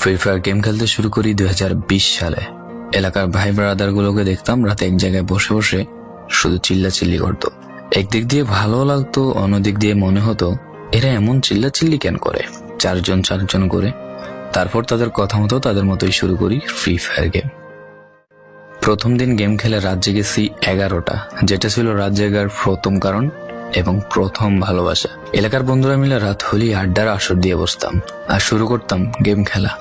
Free fire game খেলতে শুরু করি 2020 সালে। এলাকার ভাই ব্রাদার গুলোকে দেখতাম রাতে এক জায়গায় বসে বসে শুধু চিল্লাচিল্লি করতো। একদিক দিয়ে ভালো লাগতো, অন্যদিক দিয়ে মনে হতো এরা এমন চিল্লাচিল্লি কেন করে, চারজন করে। তারপর তাদের কথা মতো তাদের মতোই শুরু করি ফ্রি ফায়ার গেম। প্রথম দিন গেম খেলে রাত জেগেছি 11টা, যেটা ছিল রাত জেগার প্রথম কারণ এবং প্রথম ভালোবাসা। এলাকার বন্ধুরা মিলে রাত হলেই আড্ডার আসর দিয়ে বসতাম আর শুরু করতাম গেম খেলা।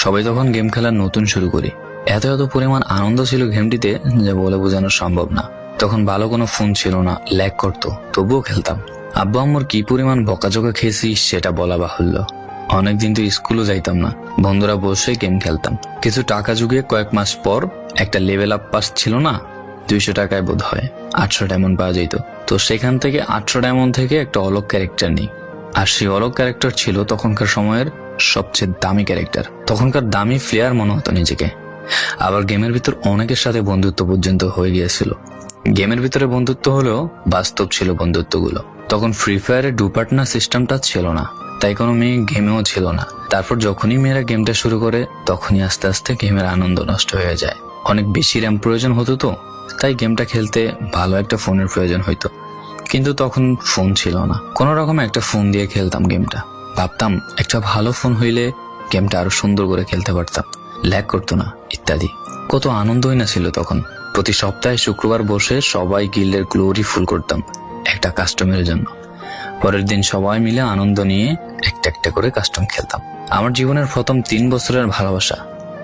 সবাই তখন গেম খেলা নতুন শুরু করি। এত পরিমাণ আনন্দ ছিল গেমটিতে যা বলে বোঝানো সম্ভব না। তখন ভালো কোনো ফোন ছিল না, ল্যাগ করতো, তবুও খেলতাম। আব্বু আম্মুর কি পরিমাণ বকাঝকা খেয়েছি সেটা বলা বাহুল্য। অনেকদিন তো স্কুলও যাইতাম না, বন্ধুরা বসে গেম খেলতাম। কিছু টাকা জুগিয়ে কয়েক মাস পর একটা লেভেল আপ পাস ছিল না, 200 টাকায় বোধ হয় 800 ডায়মন্ড পাওয়া যেত। তো সেখান থেকে 800 ডায়মন্ড থেকে একটা অলগ ক্যারেক্টার নিই। আর সেই অলগ ক্যারেক্টার ছিল তখনকার সময়ের সবচেয়ে দামি ক্যারেক্টার। তখনকার দামি প্লেয়ার মনে হতো নিজেকে। আবার গেমের ভিতর অনেকের সাথে বন্ধুত্ব পর্যন্ত হয়ে গিয়েছিল। গেমের ভিতরে বন্ধুত্ব হলেও বাস্তব ছিল বন্ধুত্বগুলো। তখন ফ্রি ফায়ারে ডু পার্টনার সিস্টেমটা ছিল না, তাই কোনো মেয়ে গেমেও ছিল না। তারপর যখনই মেয়েরা গেমটা শুরু করে তখনই আস্তে আস্তে গেমের আনন্দ নষ্ট হয়ে যায়। অনেক বেশি র্যাম প্রয়োজন হতো, তো তাই গেমটা খেলতে ভালো একটা ফোনের প্রয়োজন হইতো। কিন্তু তখন ফোন ছিল না, কোনো রকম একটা ফোন দিয়ে খেলতাম গেমটা। ভাবতাম একটা ভালো ফোন হইলে গেমটা আরো সুন্দর করে খেলতে পারতাম, ল্যাগ করতো না ইত্যাদি। কত আনন্দই না ছিল তখন। প্রতি সপ্তাহে শুক্রবার বসে সবাই গিল্ডের গ্লোরি ফুল করতাম একটা কাস্টমের জন্য। পরের দিন সবাই মিলে আনন্দ নিয়ে একটা একটা করে কাস্টম খেলতাম। আমার জীবনের প্রথম 3 বছরের ভালোবাসা।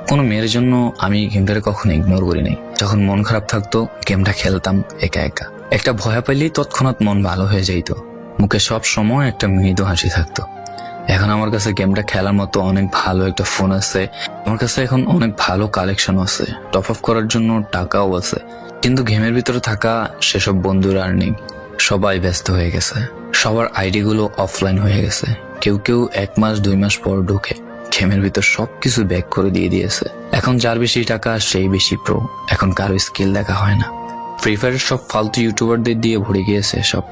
কোনো মেয়ের জন্য আমি গেমটাকে কখনো ইগনোর করি নাই। যখন মন খারাপ থাকতো গেমটা খেলতাম একা একা। একটা ভয় পাইলেই তৎক্ষণাৎ মন ভালো হয়ে যাইতো, মুখে সব সময় একটা মৃদু হাসি থাকতো। এখন আমার কাছে গেমটা খেলার মতো অনেক ভালো একটা ফোন আছে, আমার কাছে এখন অনেক ভালো কালেকশন আছে, টপ আপ করার জন্য টাকাও আছে। কিন্তু গেমের ভিতরে থাকা সেসব বন্ধুরা আর নেই। সবাই ব্যস্ত হয়ে গেছে, সবার আইডি গুলো অফলাইন হয়ে গেছে। কেউ 1 মাস 2 মাস পর ঢুকে গেমের ভিতর সবকিছু ব্যাক করে দিয়েছে। এখন যার বেশি টাকা সেই বেশি প্রো, এখন কারো স্কিল দেখা হয় না। ফ্রি ফায়ারের সব ফালতু ইউটিউবারদের দিয়ে ভরে গিয়েছে সব।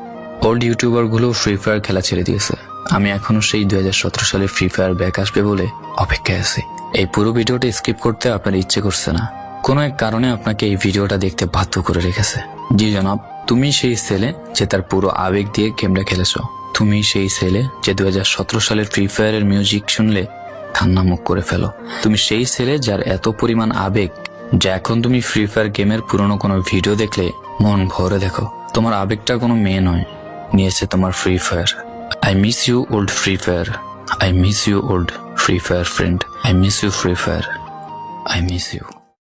ওল্ড ইউটিউবার গুলো ফ্রি ফায়ার খেলা ছেড়ে দিয়েছে। আমি এখনো সেই 2017 সালে ফ্রি ফায়ার ব্যাক আসবে বলে অপেক্ষায় আছি। এই পুরো ভিডিওটা স্কিপ করতে আপনার ইচ্ছে করছে না, কোনো এক কারণে আপনাকে এই ভিডিওটা দেখতে বাধ্য করে রেখেছে। জি জনাব, তুমি সেই ছেলে যে তার পুরো আবেগ দিয়ে গেমটা খেলেছো। তুমি সেই ছেলে যে 2017 সালের ফ্রি ফায়ারের মিউজিক শুনলে কান্না মুখ করে ফেলো। তুমি সেই ছেলে যার এত পরিমাণ আবেগ যে এখন তুমি ফ্রি ফায়ার গেমের পুরনো কোনো ভিডিও দেখলে মন ভরে দেখো। তোমার আবেগটা কোনো মেয়ে নয়, নিয়েছে তোমার free fire. I miss you old Free Fire. I miss you old Free Fire friend. I miss you Free Fire. I miss you.